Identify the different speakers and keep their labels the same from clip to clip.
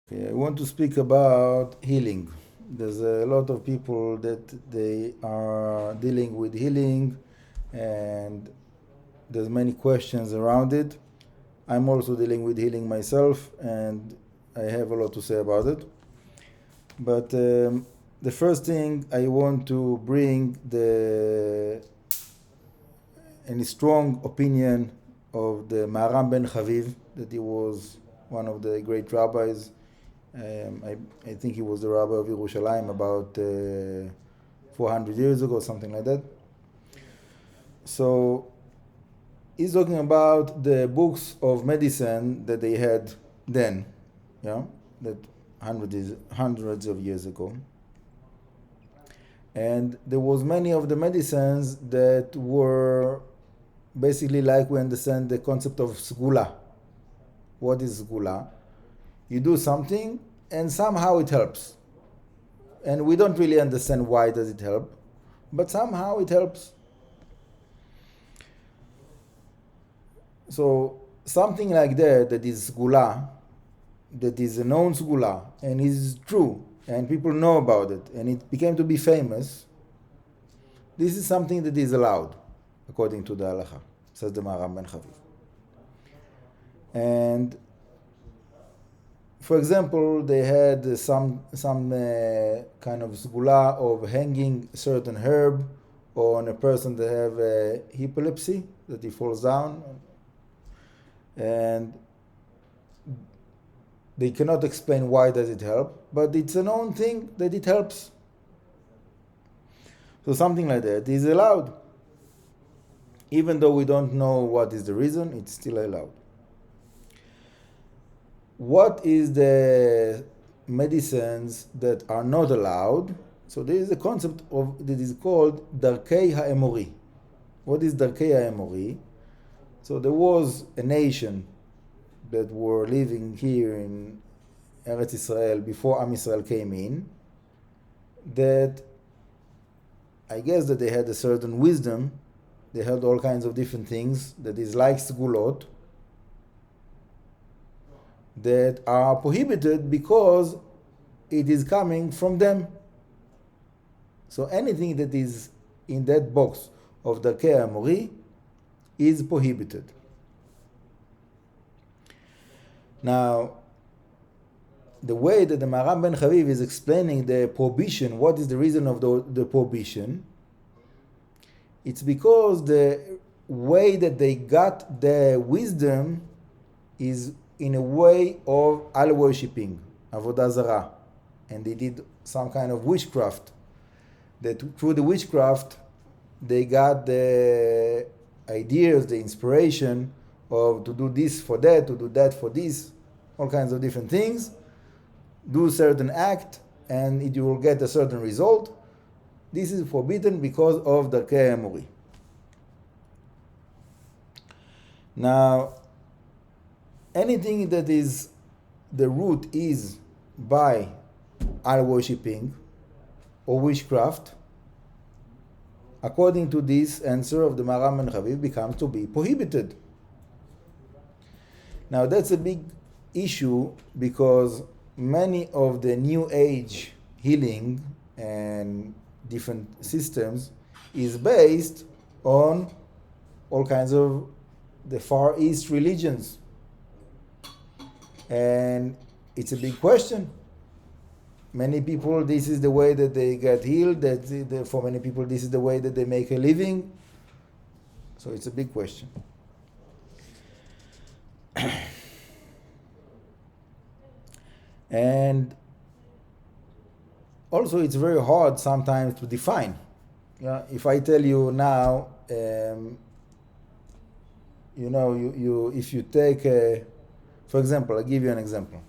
Speaker 1: Okay, I want to speak about healing. There's a lot of people that they are dealing with healing, and there's many questions around it. I'm also dealing with healing myself, and I have a lot to say about it. But the first thing I want to bring any strong opinion of the Maharam ben Chaviv, that he was one of the great rabbis. I think he was the rabbi of Yerushalayim about 400 years ago, something like that. So he's talking about the books of medicine that they had then, that hundreds of years ago. And there was many of the medicines that were basically like we understand the concept of sgula. What is sgula? You do something and somehow it helps. And we don't really understand why does it help, but somehow it helps. So something like that is sgula, that is a known sgula and is true and people know about it and it became to be famous, this is something that is allowed according to the halacha, says the Maharam ben Chaviv. And for example, they had some kind of sgula of hanging a certain herb on a person that have epilepsy, that he falls down, and they cannot explain why does it help, but it's a known thing that it helps. So something like that is allowed. Even though we don't know what is the reason, it's still allowed. What is the medicines that are not allowed? So there is a concept that is called Darkei HaEmori. What is Darkei HaEmori? So there was a nation that were living here in Eretz Israel before Am Yisrael came in, that I guess that they had a certain wisdom. They had all kinds of different things that is like sgulot, that are prohibited because it is coming from them. So anything that is in that box of the Darkei HaEmori is prohibited. Now, the way that the Maharam ben Chaviv is explaining the prohibition, what is the reason of the prohibition? It's because the way that they got the wisdom is in a way of al-worshipping, avodah zarah. And they did some kind of witchcraft. That through the witchcraft, they got the ideas, the inspiration of to do this for that, to do that for this, all kinds of different things. Do a certain act, and you will get a certain result. This is forbidden because of the Darkei HaEmori. Now, anything that is the root is by al-worshipping or witchcraft, according to this answer of the Maharam ben Chaviv, becomes to be prohibited. Now that's a big issue because many of the New Age healing and different systems is based on all kinds of the Far East religions. And it's a big question. Many people, this is the way that they get healed. For many people, this is the way that they make a living. So it's a big question. And also, it's very hard sometimes to define. If I tell you now, if you take for example, I'll give you an example.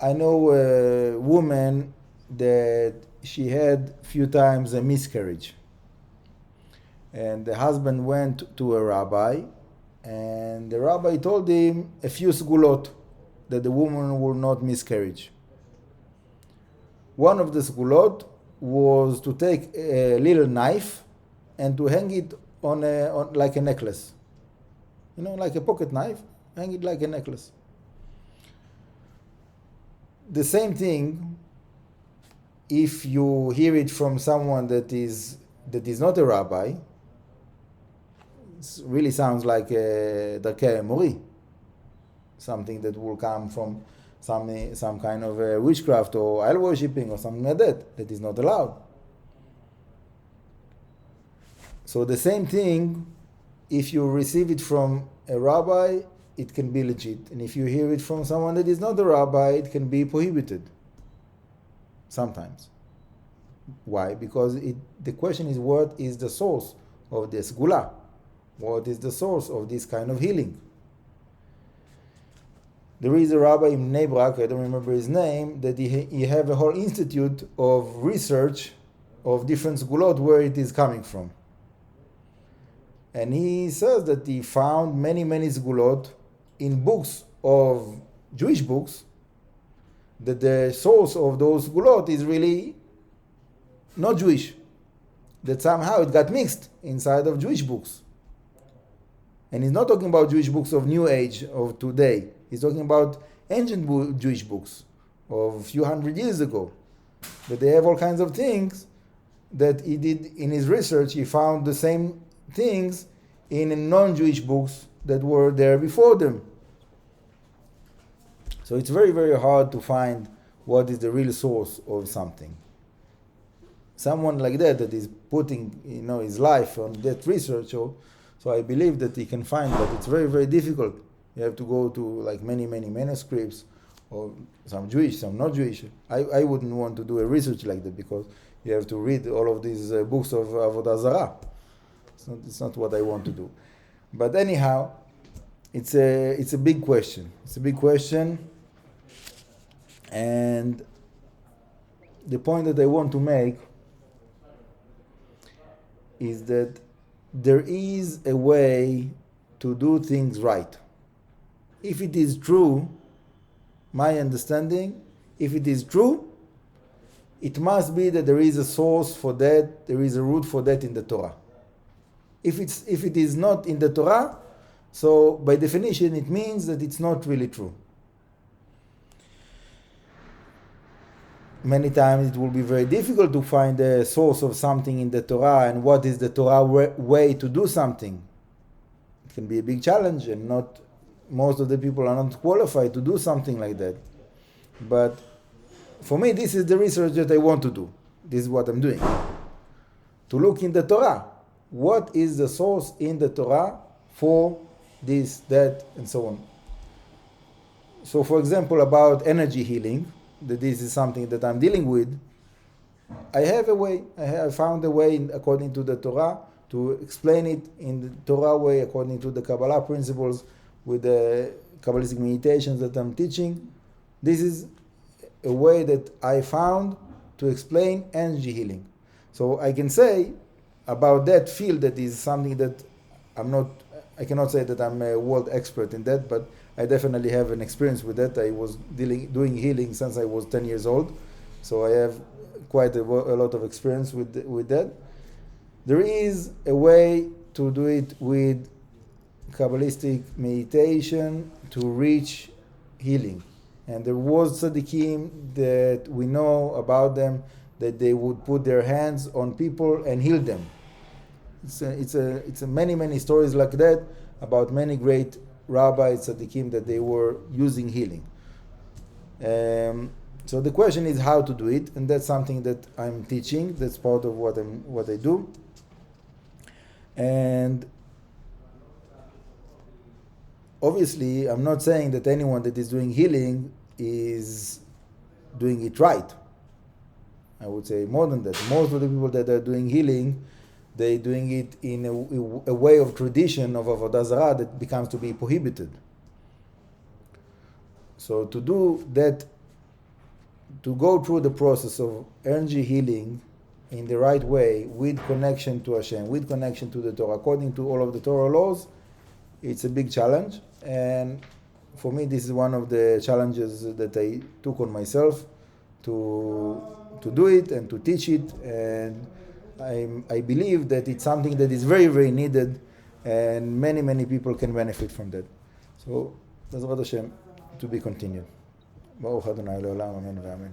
Speaker 1: I know a woman that she had a few times a miscarriage. And the husband went to a rabbi, and the rabbi told him a few sgulot that the woman will not miscarriage. One of the sgulot was to take a little knife and to hang it on like a necklace. Like a pocket knife, hang it like a necklace. the same thing if you hear it from someone that is not a rabbi. It really sounds like a Darkei Mori, something that will come from some kind of witchcraft or idol worshipping or something like that is not allowed. So the same thing, if you receive it from a rabbi, it can be legit. And if you hear it from someone that is not a rabbi, it can be prohibited. Sometimes. Why? Because the question is, what is the source of this gula? What is the source of this kind of healing? There is a rabbi in Bnei Brak, I don't remember his name, that he have a whole institute of research of different sgulot, where it is coming from. And he says that he found many sgulot in books of Jewish books, that the source of those sgulot is really not Jewish, that somehow it got mixed inside of Jewish books. And he's not talking about Jewish books of New Age, of today. He's talking about ancient Jewish books of a few hundred years ago. That they have all kinds of things that he did in his research. He found the same things in non-Jewish books that were there before them. So it's very hard to find what is the real source of something. Someone like that is putting his life on that research, so I believe that he can find, but it's very difficult. You have to go to like many manuscripts, or some Jewish, some not Jewish. I wouldn't want to do a research like that, because you have to read all of these books of Avodah Zarah. It's not what I want to do. But anyhow, it's a big question. It's a big question, and the point that I want to make is that there is a way to do things right. If it is true, my understanding, if it is true, it must be that there is a source for that, there is a root for that in the Torah. If it is not in the Torah, so by definition it means that it's not really true. Many times it will be very difficult to find the source of something in the Torah, and what is the Torah way to do something. It can be a big challenge, and not most of the people are not qualified to do something like that. But for me, this is the research that I want to do. This is what I'm doing. To look in the Torah. What is the source in the Torah for this, that, and so on? So, for example, about energy healing, that this is something that I'm dealing with, I have a way. I have found a way according to the Torah to explain it in the Torah way, according to the Kabbalah principles, with the Kabbalistic meditations that I'm teaching. This is a way that I found to explain energy healing. So I can say about that field, that is something that I cannot say that I'm a world expert in that, but I definitely have an experience with that. I was doing healing since I was 10 years old, so I have quite a lot of experience with that. There is a way to do it with Kabbalistic meditation to reach healing. And there was tzaddikim that we know about them, that they would put their hands on people and heal them. It's a many stories like that about many great rabbis, tzaddikim, that they were using healing. So the question is how to do it, and that's something that I'm teaching. That's part of what I do. And obviously, I'm not saying that anyone that is doing healing is doing it right. I would say more than that. Most of the people that are doing healing, they're doing it in a way of tradition of Avodah Zarah that becomes to be prohibited. So to do that, to go through the process of energy healing in the right way, with connection to Hashem, with connection to the Torah, according to all of the Torah laws, it's a big challenge. And for me, this is one of the challenges that I took on myself to do it and to teach it. And I believe that it's something that is very needed, and many people can benefit from that. So, Bezrat Hashem, to be continued. ברוך ה' לעולם, אמן ואמן.